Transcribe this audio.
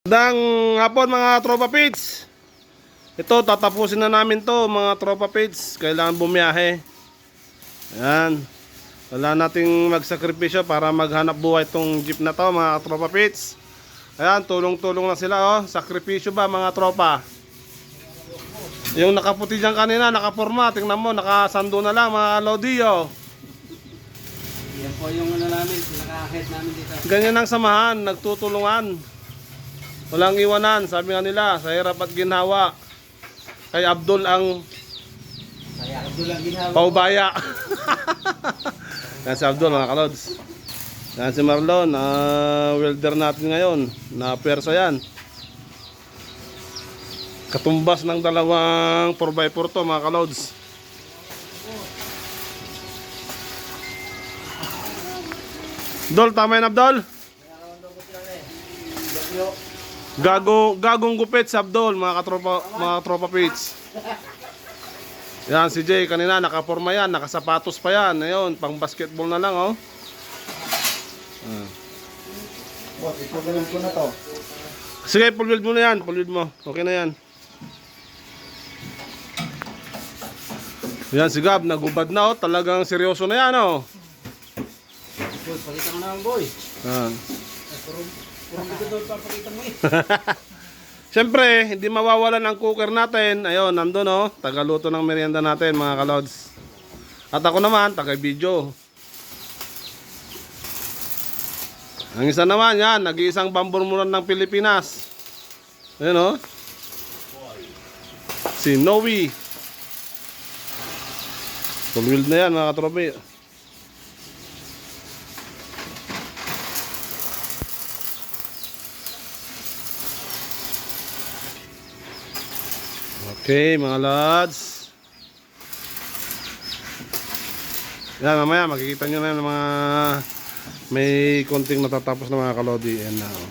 Magandang hapon mga tropa pits. Ito tatapusin na namin to mga tropa pits. Kailangan bumiyahe. Ayan. Wala nating magsakripisyo para maghanap buhay tong jeep na to mga tropa pits. Ayan, tulong-tulong na sila oh. Sakripisyo ba mga tropa? Yung nakaputi dyan kanina, nakaporma. Tingnan mo, nakasando na lang mga lodiyo. Yan po yung ano namin, pinaka-head namin dito. Ganyan ang samahan, nagtutulungan. Walang iwanan, sabi nga nila, sa hirap at ginhawa. Kay Abdul ang Kaya Abdul ang ginawa. paubaya. Yan si Abdul mga kalods. Yan si Marlon, welder natin ngayon. Na-persa yan. Katumbas ng dalawang 4x4 to mga kalods. Abdul, tama yan Abdul? Gagong gupit si Abdul, mga tropa pits. Yan si Jay kanina nakaporma yan, nakasapatos pa yan. Ayun, pang basketball na lang oh. Boss, ipagalan ko na to. Sige, full weld mo na yan, full weld mo. Okay na yan. Yan si Gab, nagubad na oh, talagang seryoso na yan oh. Boss, pakita mo naman boy. Yan. Puro dito daw papakita mo eh. Siyempre, hindi mawawalan ang cooker natin. Ayun, nandun oh, tagaluto ng merienda natin mga kalods. At ako naman, taga-video. Ang isa naman yan, nag-iisang bamburmuran ng Pilipinas. Ayun oh. Si Noe. Full wheel na yan mga katropi. Okay mga lads. Yan mamaya makikita nyo na yung mga may konting natatapos na mga kalodi. Yan na oh.